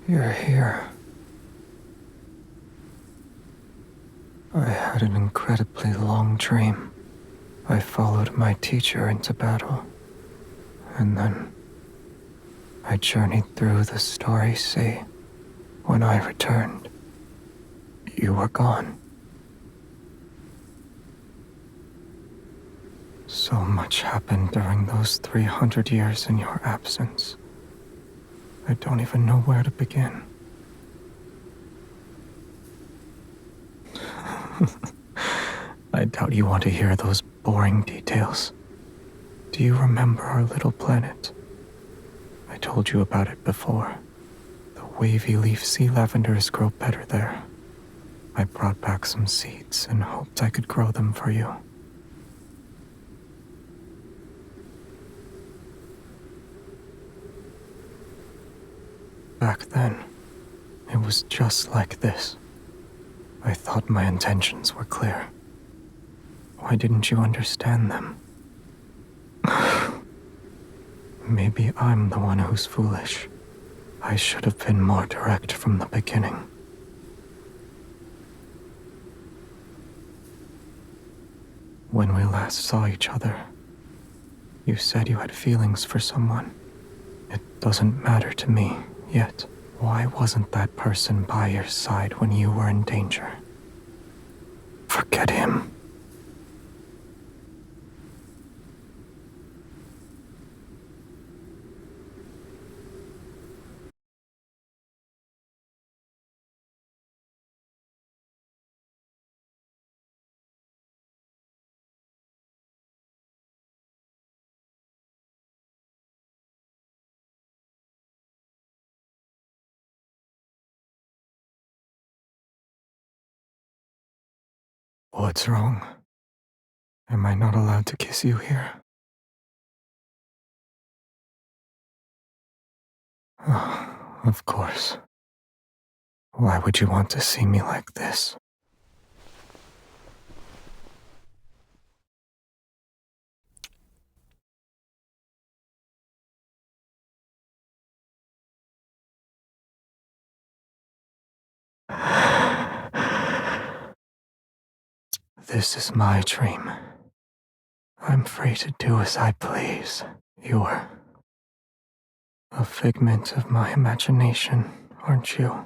You're here. I had an incredibly long dream. I followed my teacher into battle, and then I journeyed through the starry sea. When I returned, you were gone. So much happened during those 300 years in your absence. I don't even know where to begin. I doubt you want to hear those boring details. Do you remember our little planet? I told you about it before. The wavy leaf sea lavenders grow better there. I brought back some seeds and hoped I could grow them for you. Back then, it was just like this. I thought my intentions were clear. Why didn't you understand them? Maybe I'm the one who's foolish. I should have been more direct from the beginning. When we last saw each other, you said you had feelings for someone. It doesn't matter to me, yet. Why wasn't that person by your side when you were in danger? Forget him. What's wrong? Am I not allowed to kiss you here? Oh, of course. Why would you want to see me like this? This is my dream. I'm free to do as I please. You're a figment of my imagination, aren't you?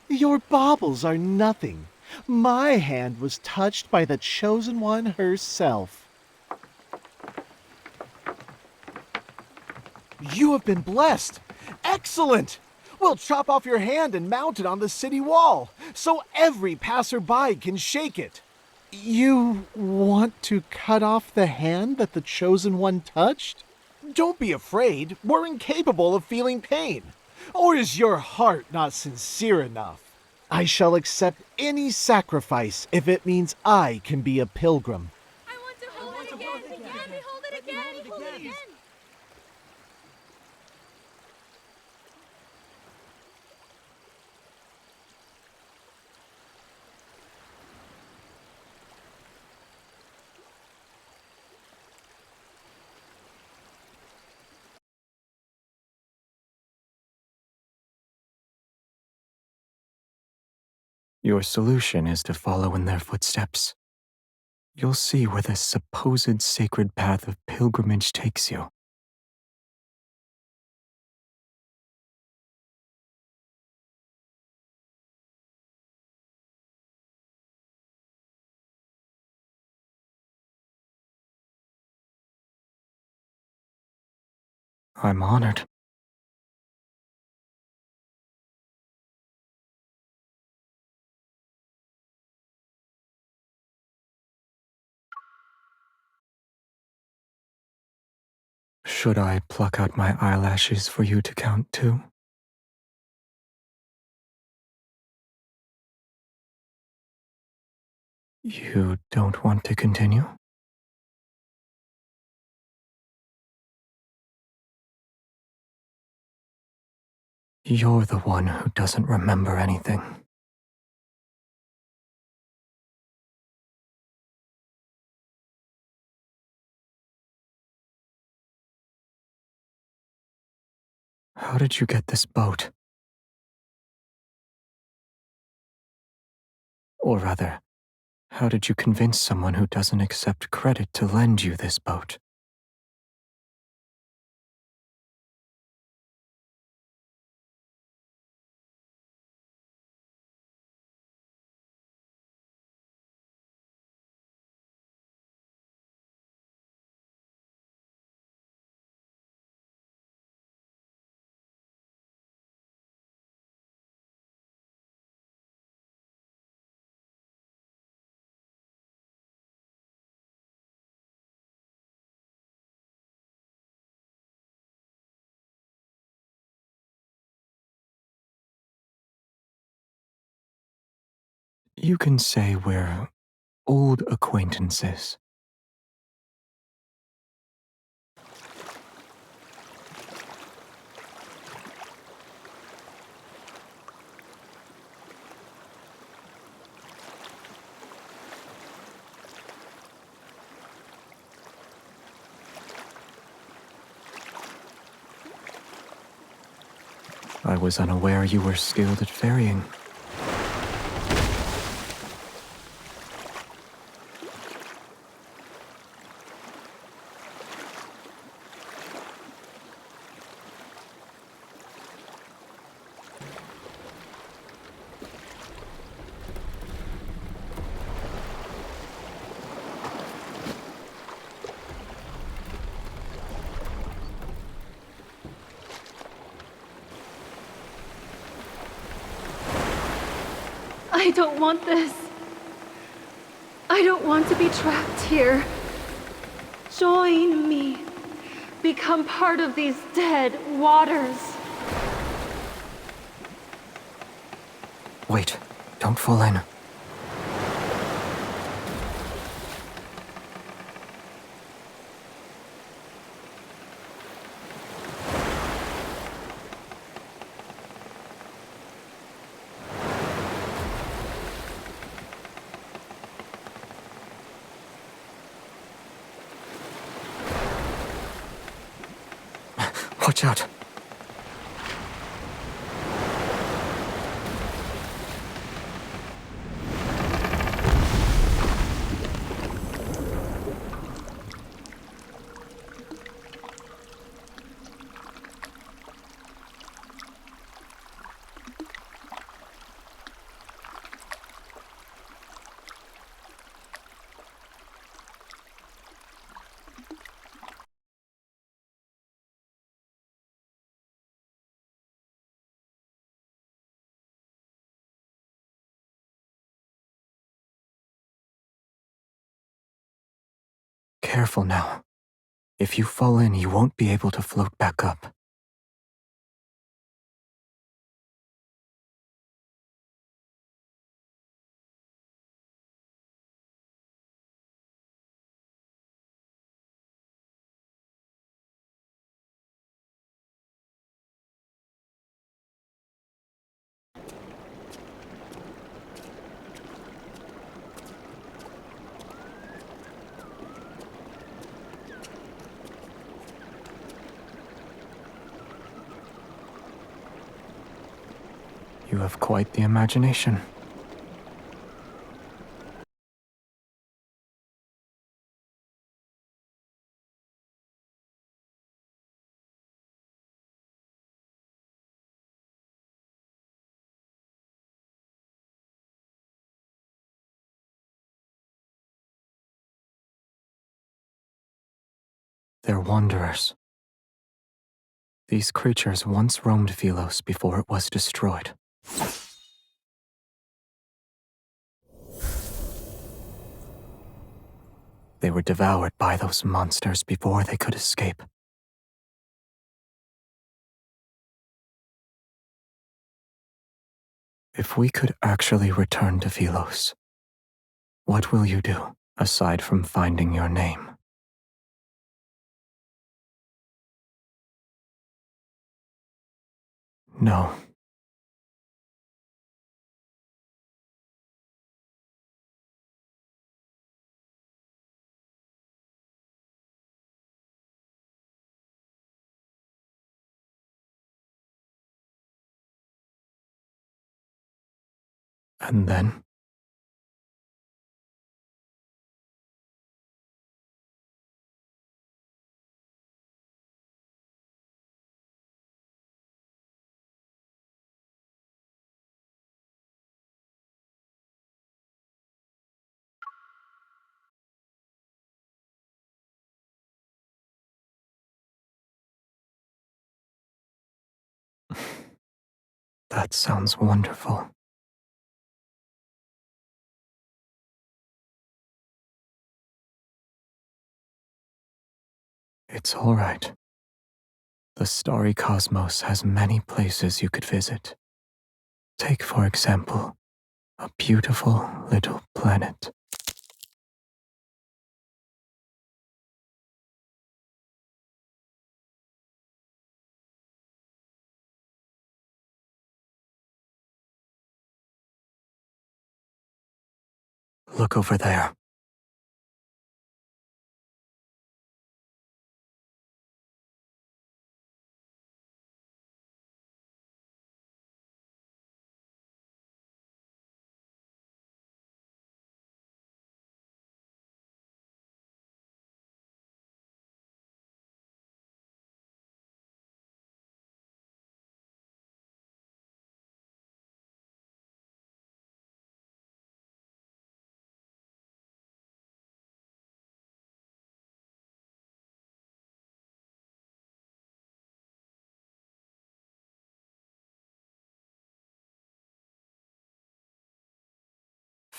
Your baubles are nothing. My hand was touched by the chosen one herself. You have been blessed. Excellent! We'll chop off your hand and mount it on the city wall, so every passerby can shake it. You want to cut off the hand that the chosen one touched? Don't be afraid. We're incapable of feeling pain. Or is your heart not sincere enough? I shall accept any sacrifice if it means I can be a pilgrim. I want to hold it again. Let me hold it again. Hold it again. Your solution is to follow in their footsteps. You'll see where this supposed sacred path of pilgrimage takes you. I'm honored. Should I pluck out my eyelashes for you to count too? You don't want to continue? You're the one who doesn't remember anything. How did you get this boat? Or rather, how did you convince someone who doesn't accept credit to lend you this boat? You can say we're old acquaintances. I was unaware you were skilled at ferrying. I don't want this. I don't want to be trapped here. Join me. Become part of these dead waters. Wait, don't fall in. Watch out. Careful now. If you fall in, you won't be able to float back up. You have quite the imagination. They're wanderers. These creatures once roamed Velos before it was destroyed. They were devoured by those monsters before they could escape. If we could actually return to Philos, what will you do, aside from finding your name? No. And then? That sounds wonderful. It's all right. The starry cosmos has many places you could visit. Take, for example, a beautiful little planet. Look over there.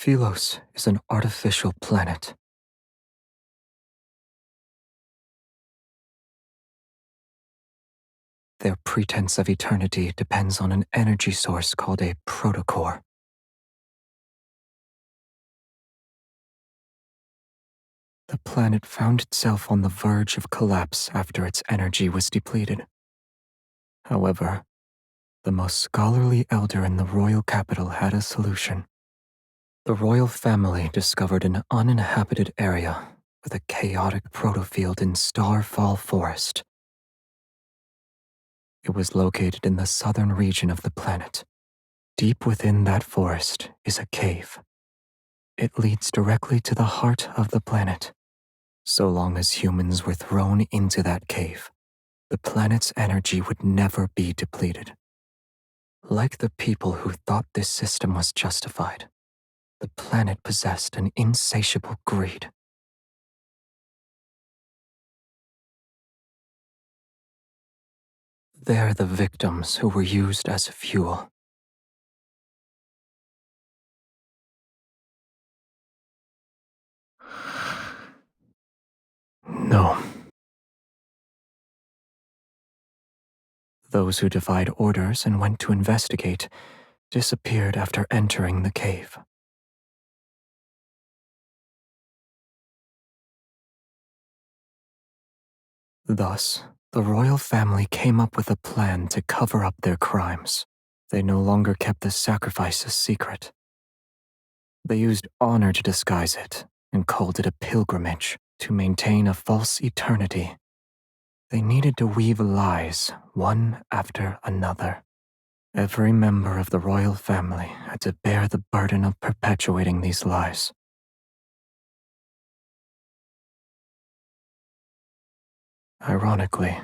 Philos is an artificial planet. Their pretense of eternity depends on an energy source called a protocore. The planet found itself on the verge of collapse after its energy was depleted. However, the most scholarly elder in the royal capital had a solution. The royal family discovered an uninhabited area with a chaotic protofield in Starfall Forest. It was located in the southern region of the planet. Deep within that forest is a cave. It leads directly to the heart of the planet. So long as humans were thrown into that cave, the planet's energy would never be depleted. Like the people who thought this system was justified, the planet possessed an insatiable greed. They're the victims who were used as fuel. No. Those who defied orders and went to investigate disappeared after entering the cave. Thus, the royal family came up with a plan to cover up their crimes. They no longer kept the sacrifices secret. They used honor to disguise it and called it a pilgrimage to maintain a false eternity. They needed to weave lies one after another. Every member of the royal family had to bear the burden of perpetuating these lies. Ironically,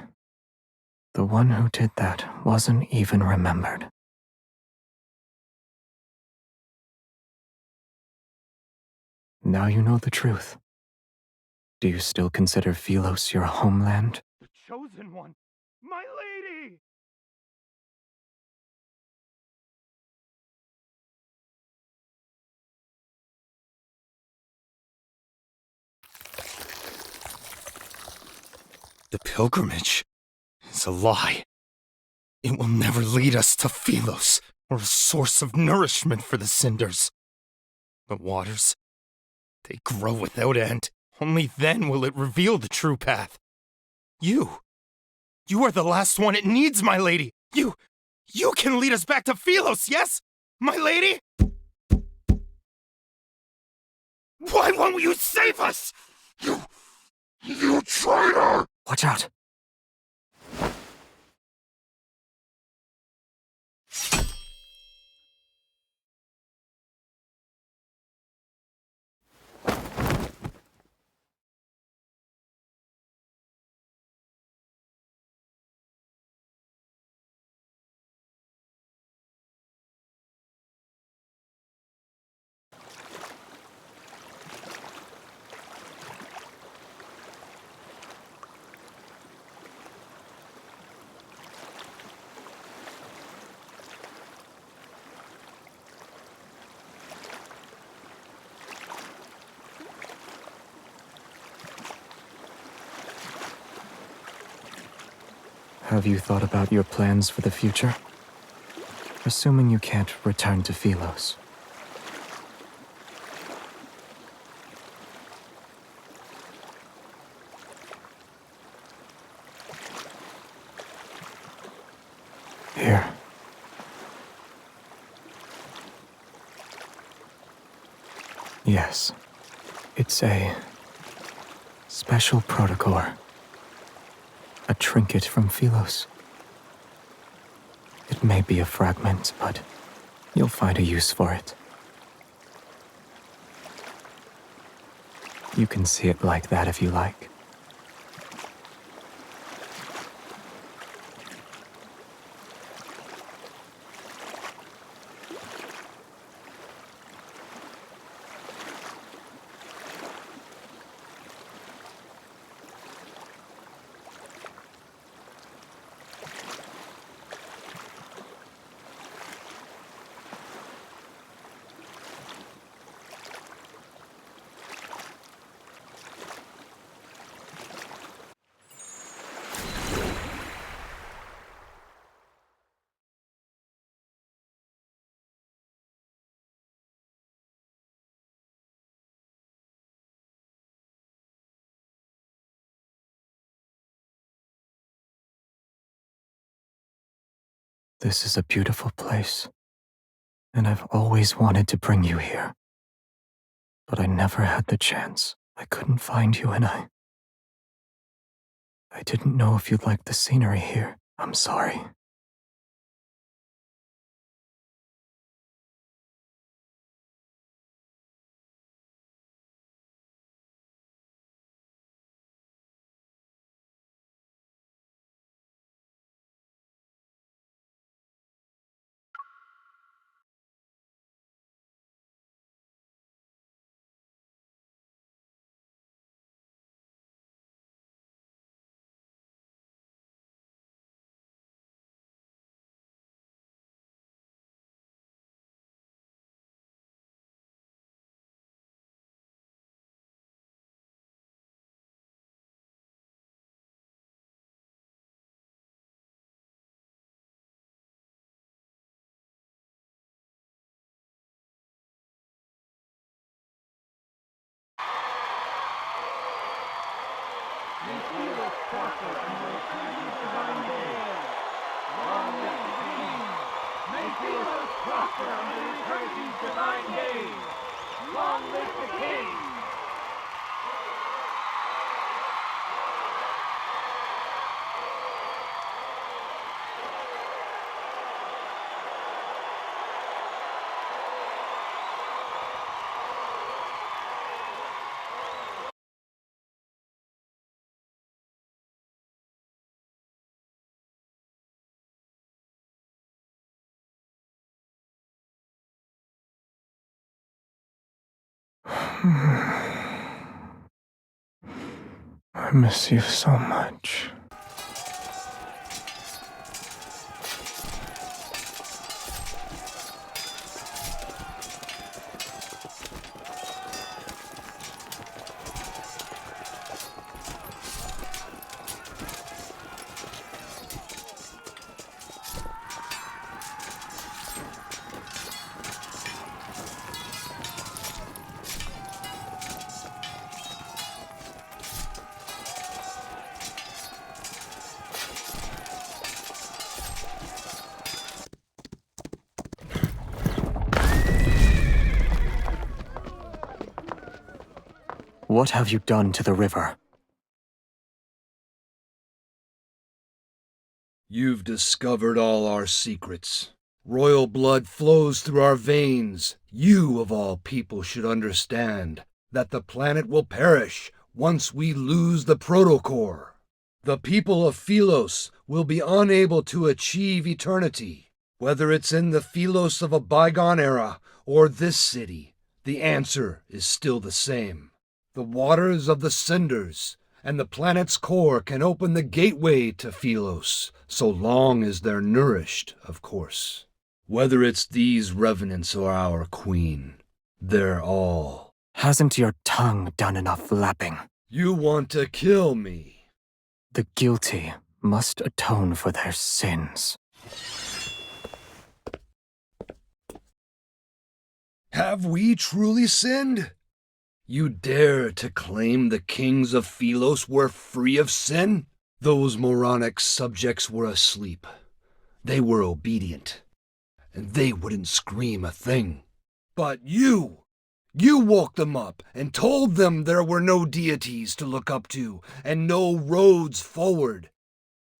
the one who did that wasn't even remembered. Now you know the truth. Do you still consider Philos your homeland? The chosen one! My lady! The pilgrimage is a lie. It will never lead us to Philos. or a source of nourishment for the cinders. The waters, they grow without end. Only then will it reveal the true path. You are the last one it needs, my lady. You can lead us back to Philos, yes? My lady? Why won't you save us? You traitor! Watch out. Have you thought about your plans for the future? Assuming you can't return to Philos. Here. Yes. It's a special protocore. A trinket from Philos. It may be a fragment, but you'll find a use for it. You can see it like that if you like. This is a beautiful place, and I've always wanted to bring you here. But I never had the chance. I couldn't find you, and I didn't know if you'd like the scenery here. I'm sorry. I miss you so much. What have you done to the river? You've discovered all our secrets. Royal blood flows through our veins. You, of all people, should understand that the planet will perish once we lose the protocore. The people of Philos will be unable to achieve eternity. Whether it's in the Philos of a bygone era or this city, the answer is still the same. The waters of the cinders and the planet's core can open the gateway to Philos, so long as they're nourished, of course. Whether it's these revenants or our queen, they're all... Hasn't your tongue done enough lapping? You want to kill me? The guilty must atone for their sins. Have we truly sinned? You dare to claim the kings of Philos were free of sin? Those moronic subjects were asleep. They were obedient, and they wouldn't scream a thing. But you woke them up and told them there were no deities to look up to and no roads forward.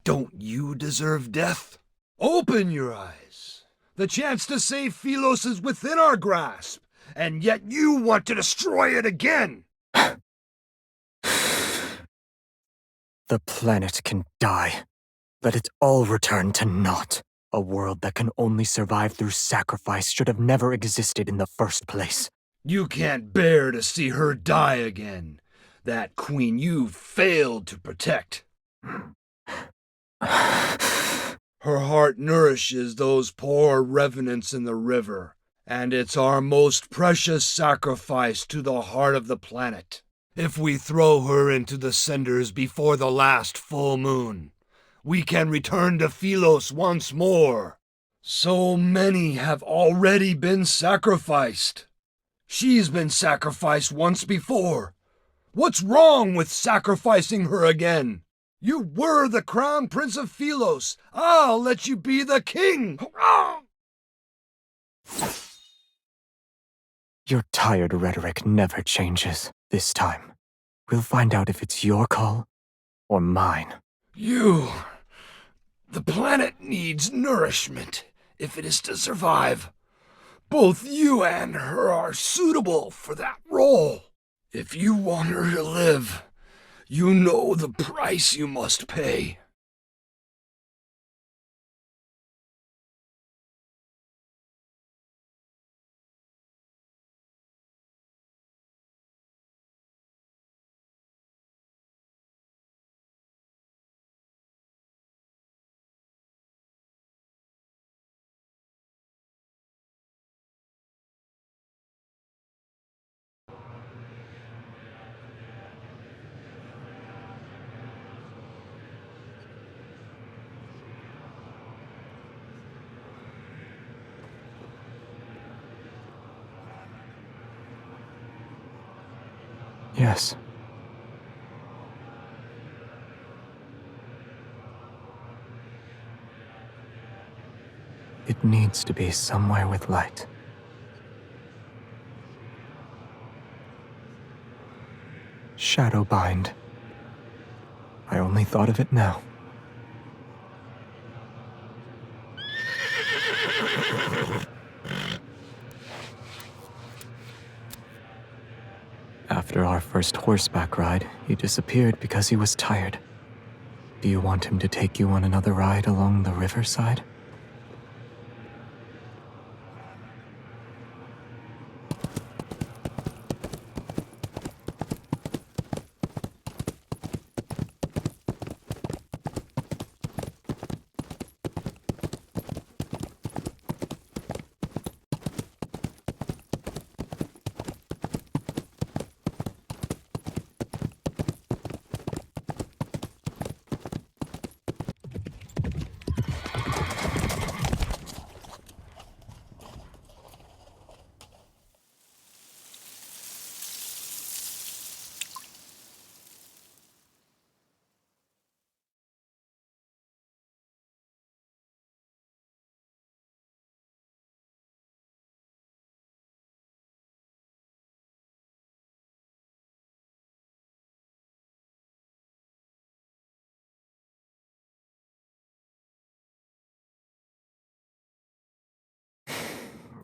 Don't you deserve death? Open your eyes. The chance to save Philos is within our grasp, and yet you want to destroy it again! The planet can die. Let it all return to naught. A world that can only survive through sacrifice should have never existed in the first place. You can't bear to see her die again. That queen you failed to protect. Her heart nourishes those poor revenants in the river, and it's our most precious sacrifice to the heart of the planet. If we throw her into the cinders before the last full moon, we can return to Philos once more. So many have already been sacrificed. She's been sacrificed once before. What's wrong with sacrificing her again? You were the crown prince of Philos. I'll let you be the king. Your tired rhetoric never changes. This time, we'll find out if it's your call or mine. The planet needs nourishment if it is to survive. Both you and her are suitable for that role. If you want her to live, you know the price you must pay. Yes. It needs to be somewhere with light. Shadowbind. I only thought of it now. After our first horseback ride, he disappeared because he was tired. Do you want him to take you on another ride along the riverside?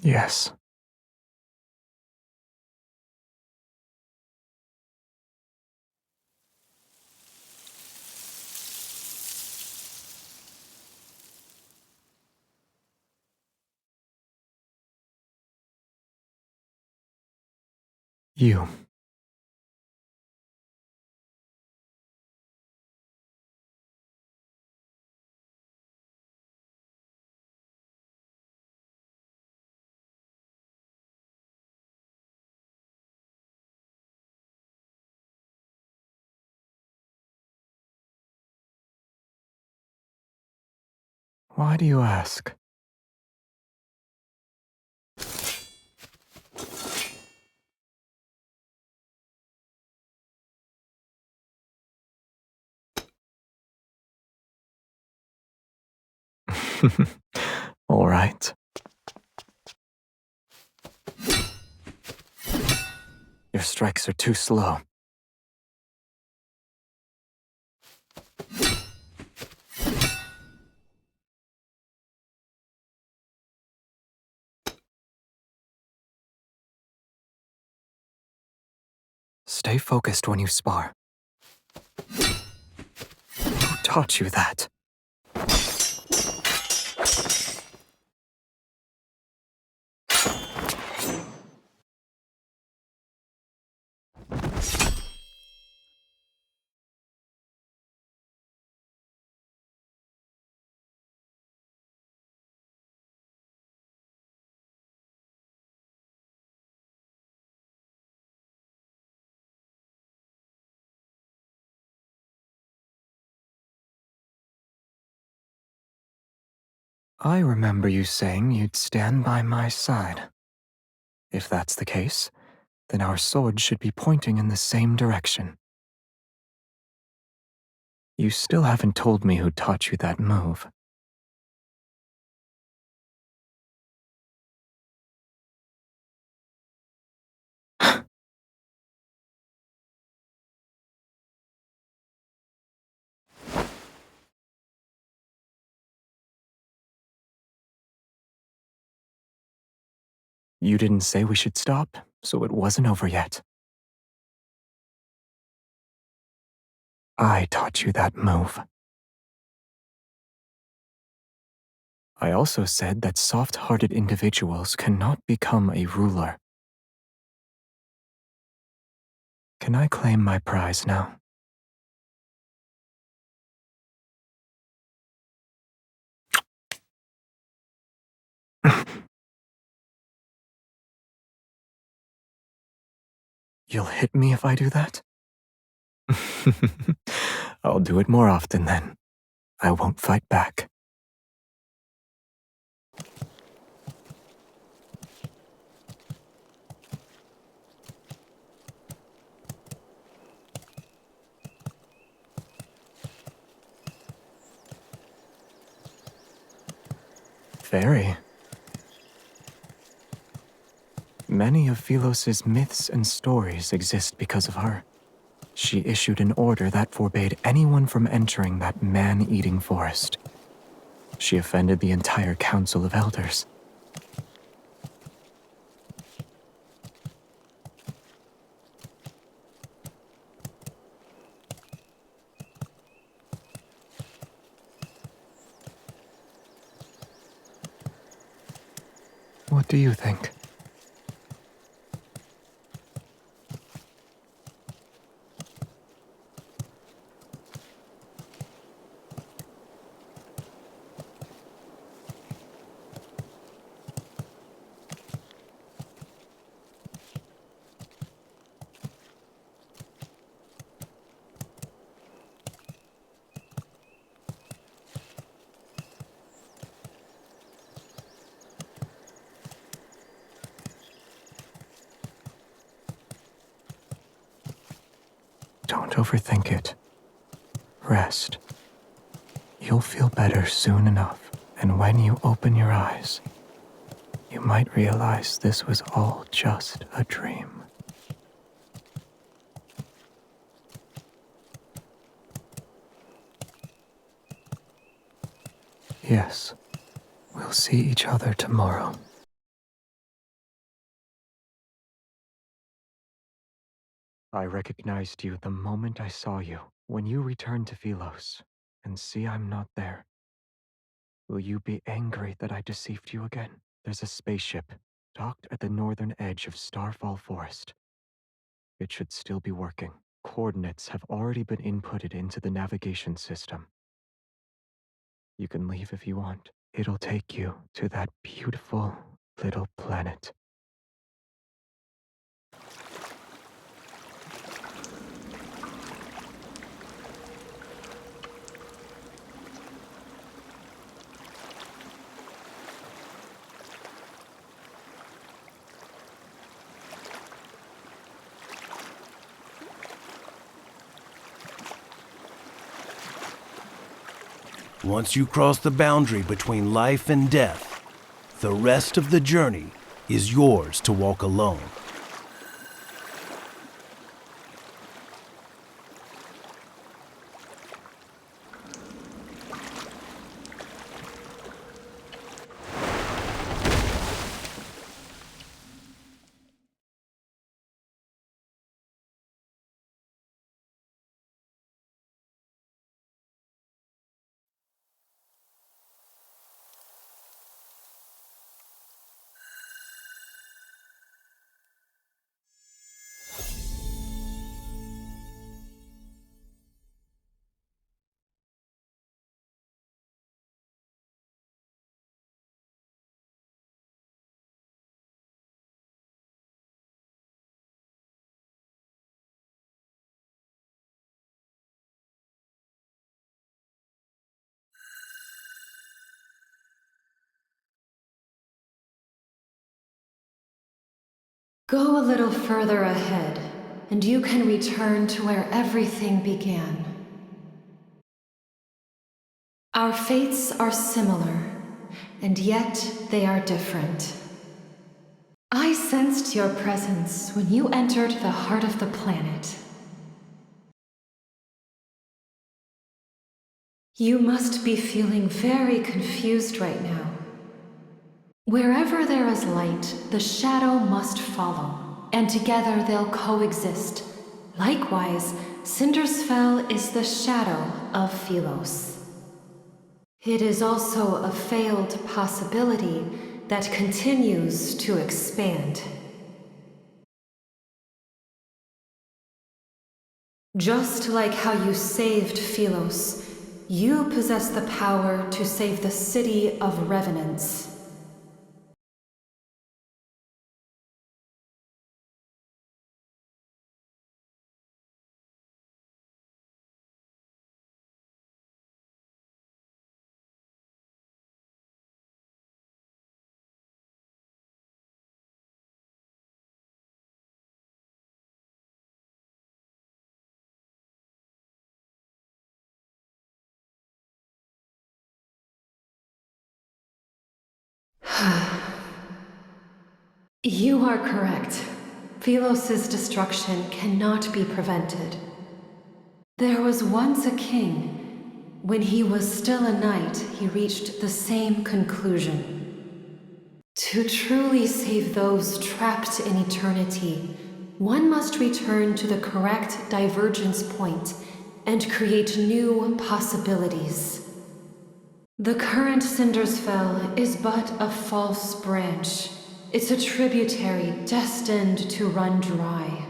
Yes. You. Why do you ask? All right. Your strikes are too slow. Stay focused when you spar. Who taught you that? I remember you saying you'd stand by my side. If that's the case, then our swords should be pointing in the same direction. You still haven't told me who taught you that move. You didn't say we should stop, so it wasn't over yet. I taught you that move. I also said that soft-hearted individuals cannot become a ruler. Can I claim my prize now? You'll hit me if I do that? I'll do it more often then. I won't fight back. Very. Many of Philos's myths and stories exist because of her. She issued an order that forbade anyone from entering that man-eating forest. She offended the entire Council of Elders. What do you think? Don't overthink it. Rest. You'll feel better soon enough, and when you open your eyes, you might realize this was all just a dream. Yes, we'll see each other tomorrow. I recognized you the moment I saw you. When you return to Philos and see I'm not there, will you be angry that I deceived you again? There's a spaceship docked at the northern edge of Starfall Forest. It should still be working. Coordinates have already been inputted into the navigation system. You can leave if you want. It'll take you to that beautiful little planet. Once you cross the boundary between life and death, the rest of the journey is yours to walk alone. Go a little further ahead, and you can return to where everything began. Our fates are similar, and yet they are different. I sensed your presence when you entered the heart of the planet. You must be feeling very confused right now. Wherever there is light, the shadow must follow, and together they'll coexist. Likewise, Cindersfell is the shadow of Philos. It is also a failed possibility that continues to expand. Just like how you saved Philos, you possess the power to save the city of Revenants. You are correct. Philos' destruction cannot be prevented. There was once a king. When he was still a knight, he reached the same conclusion. To truly save those trapped in eternity, one must return to the correct divergence point and create new possibilities. The current Cindersfell is but a false branch. It's a tributary destined to run dry.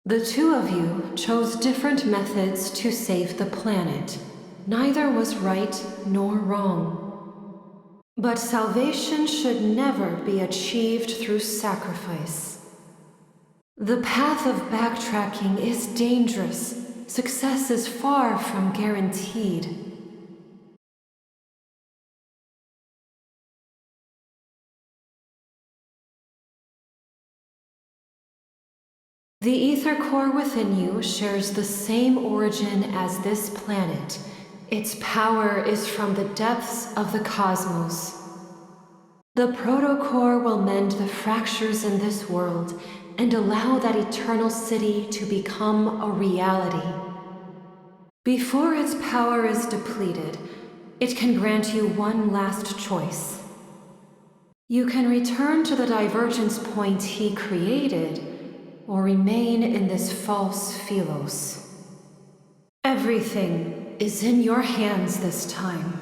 The two of you chose different methods to save the planet. Neither was right nor wrong. But salvation should never be achieved through sacrifice. The path of backtracking is dangerous. Success is far from guaranteed. The ether core within you shares the same origin as this planet. Its power is from the depths of the cosmos. The protocore will mend the fractures in this world and allow that eternal city to become a reality. Before its power is depleted, it can grant you one last choice. You can return to the divergence point he created, or remain in this false Philos. Everything is in your hands this time.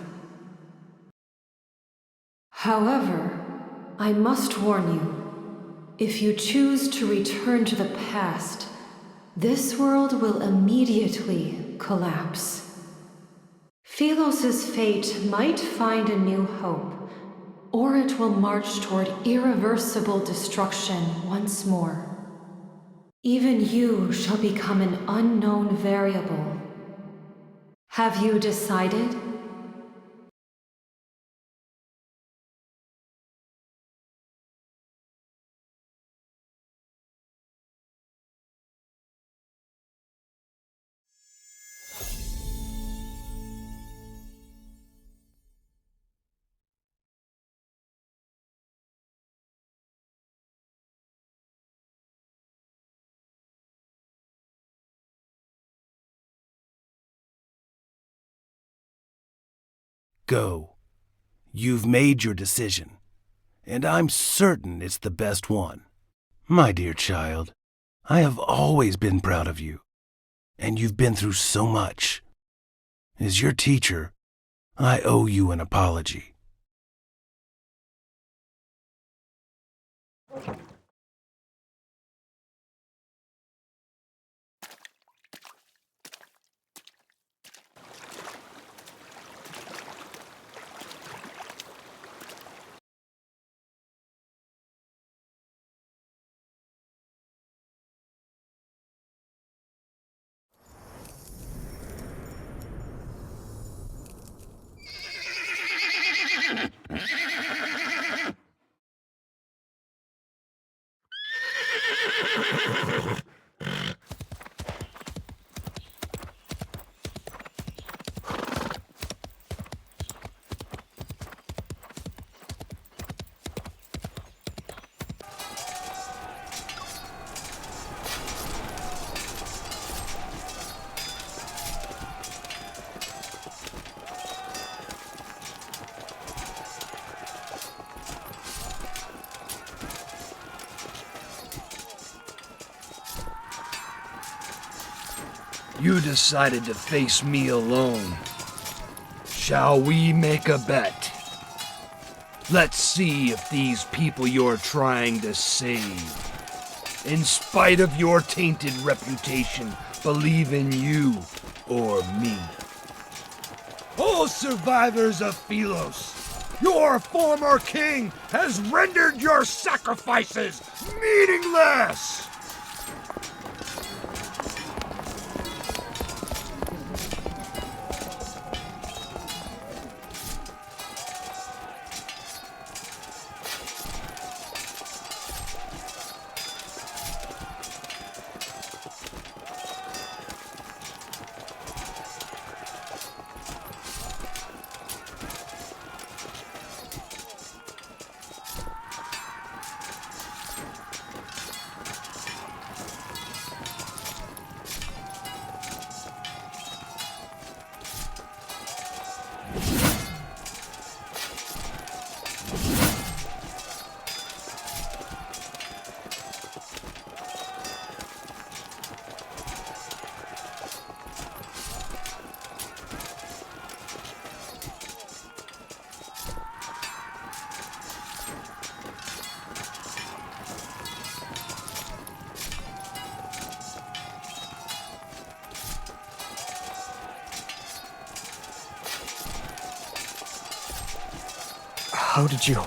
However, I must warn you, if you choose to return to the past, this world will immediately collapse. Philos' fate might find a new hope, or it will march toward irreversible destruction once more. Even you shall become an unknown variable. Have you decided? Go. You've made your decision, and I'm certain it's the best one. My dear child, I have always been proud of you, and you've been through so much. As your teacher, I owe you an apology. You decided to face me alone. Shall we make a bet? Let's see if these people you're trying to save, in spite of your tainted reputation, believe in you or me. All survivors of Philos, your former king has rendered your sacrifices meaningless! How did you...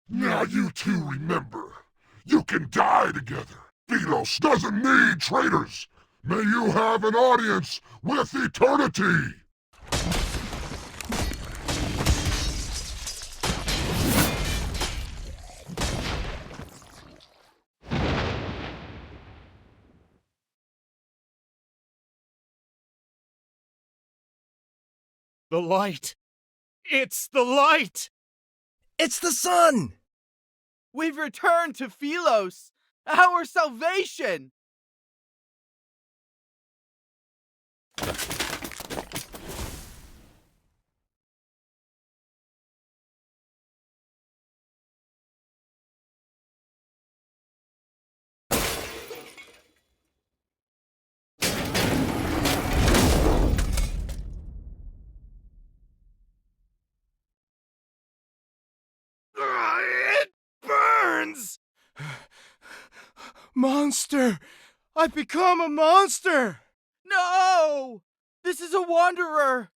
Now you two remember, you can die together. Philos doesn't need traitors. May you have an audience with eternity. The light! It's the light! It's the sun! We've returned to Philos, our salvation! It burns! Monster! I've become a monster! No! This is a wanderer!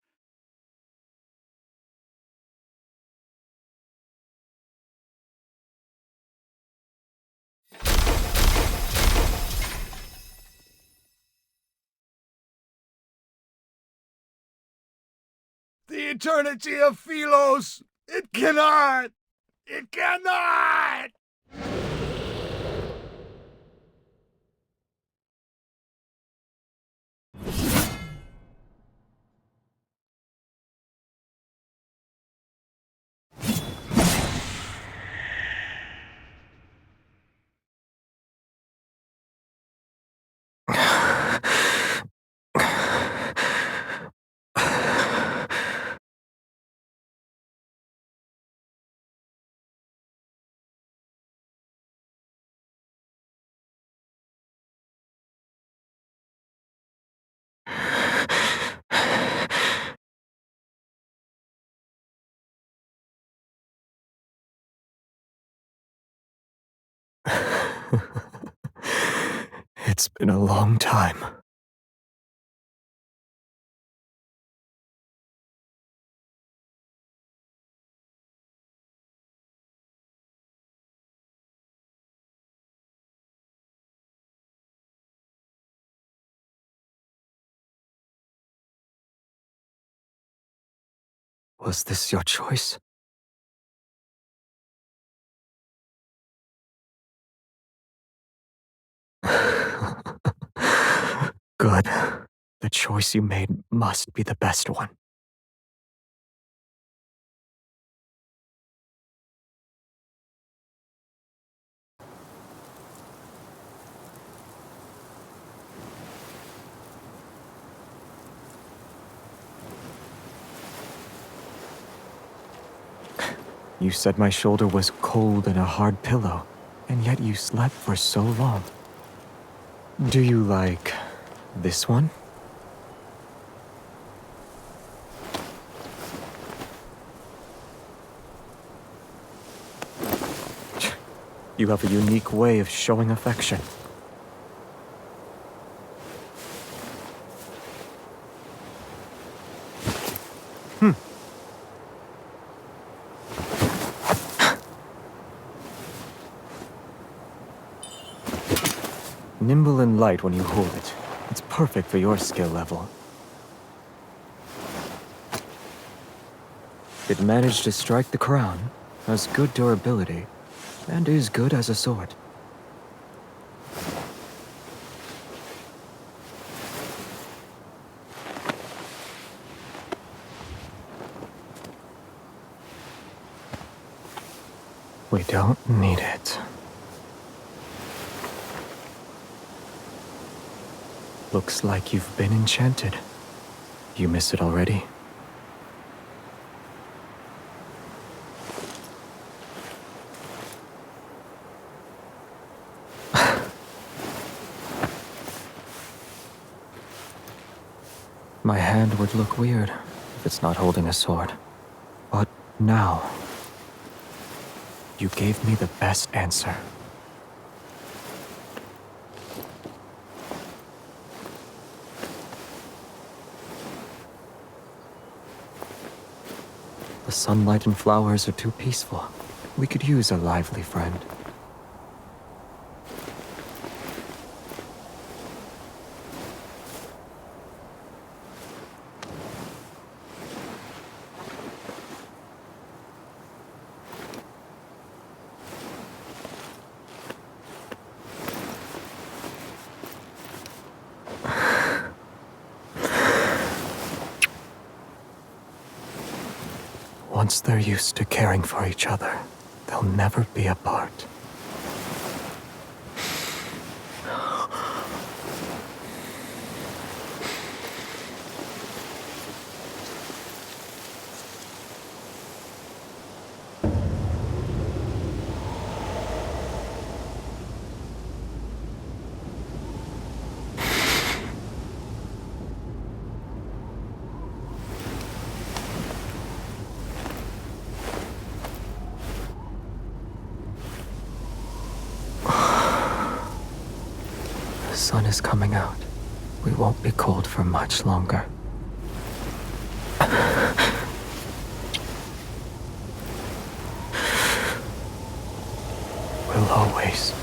The eternity of Philos! It cannot! It cannot! It's been a long time. Was this your choice? Good. The choice you made must be the best one. You said my shoulder was cold and a hard pillow, and yet you slept for so long. Do you like this one? You have a unique way of showing affection. Nimble and light when you hold it. It's perfect for your skill level. It managed to strike the crown, has good durability, and is good as a sword. We don't need it. Looks like you've been enchanted. You miss it already? My hand would look weird if it's not holding a sword. But now, you gave me the best answer. The sunlight and flowers are too peaceful. We could use a lively friend. Once they're used to caring for each other, they'll never be apart. The sun is coming out. We won't be cold for much longer. We'll always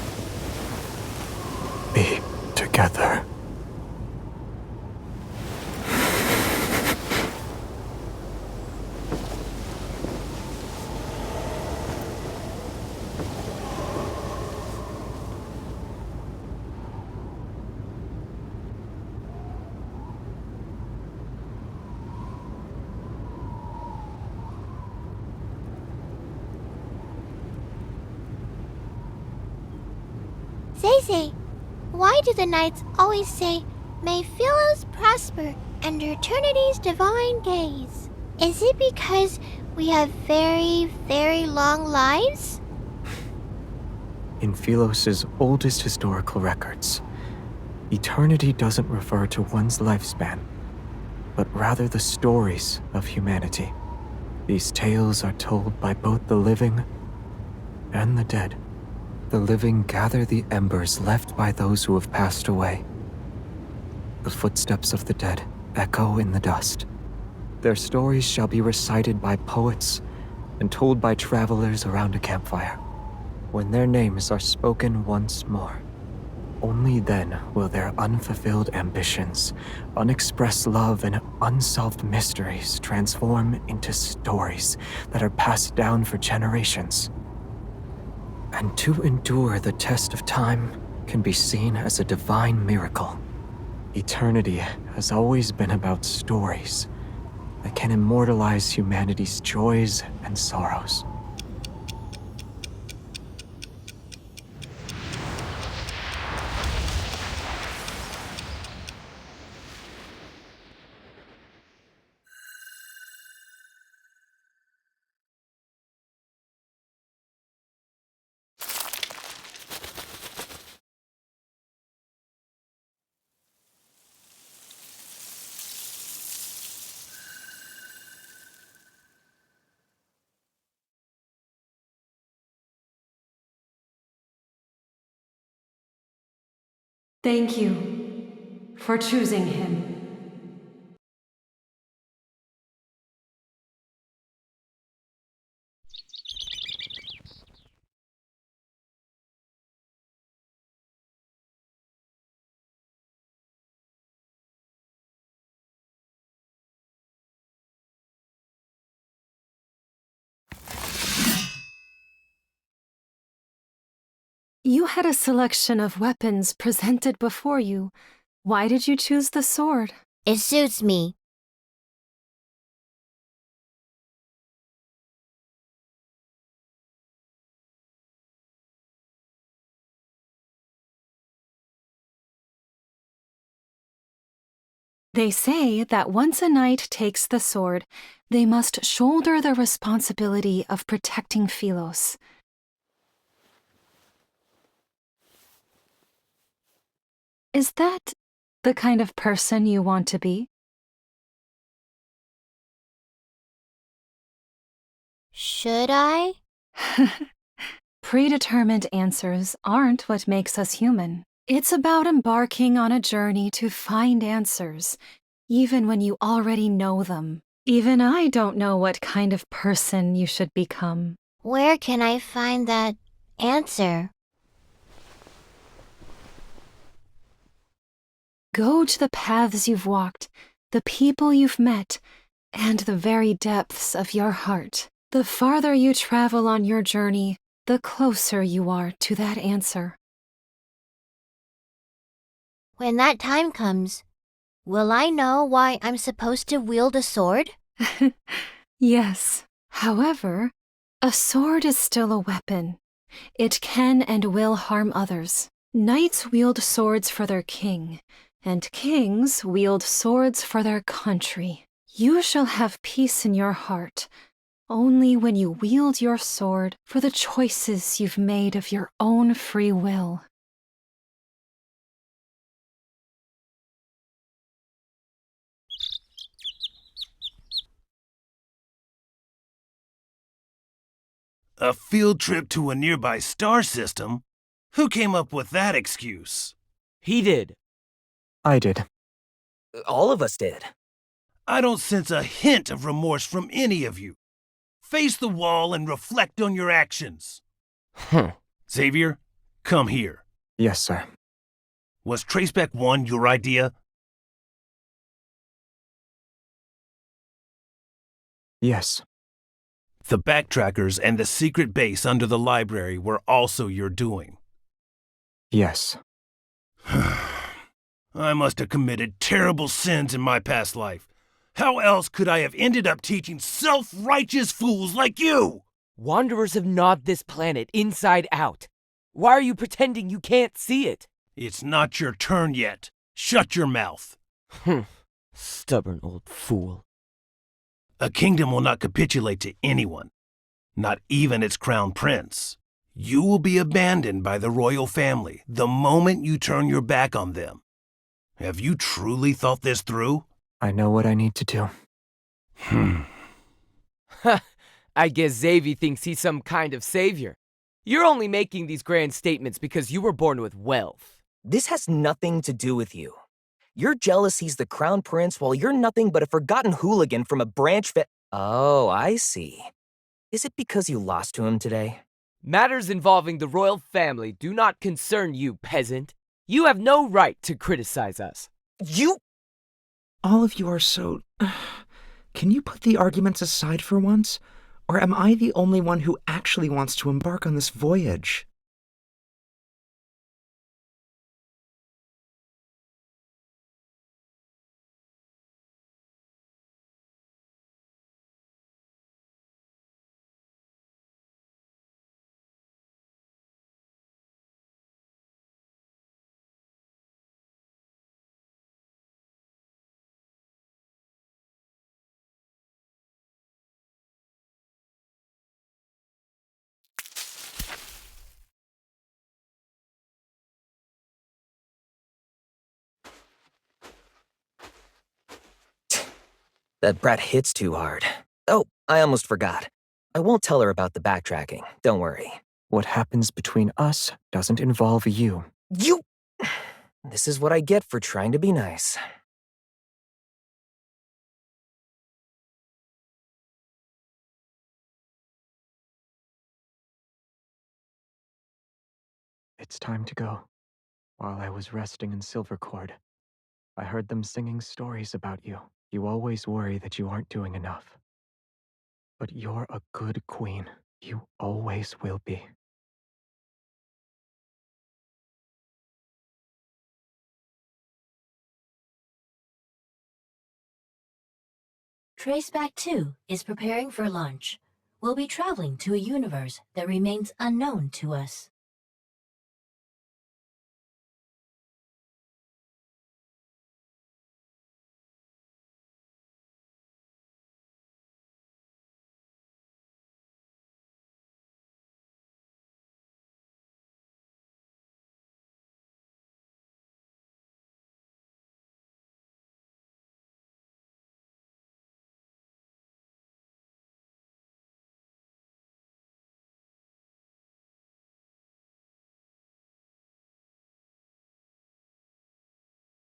be together. Zay, why do the knights always say, "May Philos prosper under eternity's divine gaze"? Is it because we have very, very long lives? In Philos' oldest historical records, eternity doesn't refer to one's lifespan, but rather the stories of humanity. These tales are told by both the living and the dead. The living gather the embers left by those who have passed away. The footsteps of the dead echo in the dust. Their stories shall be recited by poets and told by travelers around a campfire. When their names are spoken once more, only then will their unfulfilled ambitions, unexpressed love, and unsolved mysteries transform into stories that are passed down for generations. And to endure the test of time can be seen as a divine miracle. Eternity has always been about stories that can immortalize humanity's joys and sorrows. Thank you for choosing him. You had a selection of weapons presented before you. Why did you choose the sword? It suits me. They say that once a knight takes the sword, they must shoulder the responsibility of protecting Philos. Is that the kind of person you want to be? Should I? Predetermined answers aren't what makes us human. It's about embarking on a journey to find answers, even when you already know them. Even I don't know what kind of person you should become. Where can I find that answer? Go to the paths you've walked, the people you've met, and the very depths of your heart. The farther you travel on your journey, the closer you are to that answer. When that time comes, will I know why I'm supposed to wield a sword? Yes, However, a sword is still a weapon. It can and will harm others. Knights wield swords for their king, and kings wield swords for their country. You shall have peace in your heart only when you wield your sword for the choices you've made of your own free will. A field trip to a nearby star system? Who came up with that excuse? He did. I did. All of us did. I don't sense a hint of remorse from any of you. Face the wall and reflect on your actions. Xavier, come here. Yes, sir. Was Traceback 1 your idea? Yes. The backtrackers and the secret base under the library were also your doing. Yes. I must have committed terrible sins in my past life. How else could I have ended up teaching self-righteous fools like you? Wanderers have gnawed this planet inside out. Why are you pretending you can't see it? It's not your turn yet. Shut your mouth. Stubborn old fool. A kingdom will not capitulate to anyone, not even its crown prince. You will be abandoned by the royal family the moment you turn your back on them. Have you truly thought this through? I know what I need to do. I guess Xavier thinks he's some kind of savior. You're only making these grand statements because you were born with wealth. This has nothing to do with you. You're jealous he's the crown prince while you're nothing but a forgotten hooligan from a Oh, I see. Is it because you lost to him today? Matters involving the royal family do not concern you, peasant. You have no right to criticize us. You... All of you are so... Can you put the arguments aside for once? Or am I the only one who actually wants to embark on this voyage? That brat hits too hard. Oh, I almost forgot. I won't tell her about the backtracking. Don't worry. What happens between us doesn't involve you. You... This is what I get for trying to be nice. It's time to go. While I was resting in Silvercord, I heard them singing stories about you. You always worry that you aren't doing enough. But you're a good queen. You always will be. Traceback 2 is preparing for launch. We'll be traveling to a universe that remains unknown to us.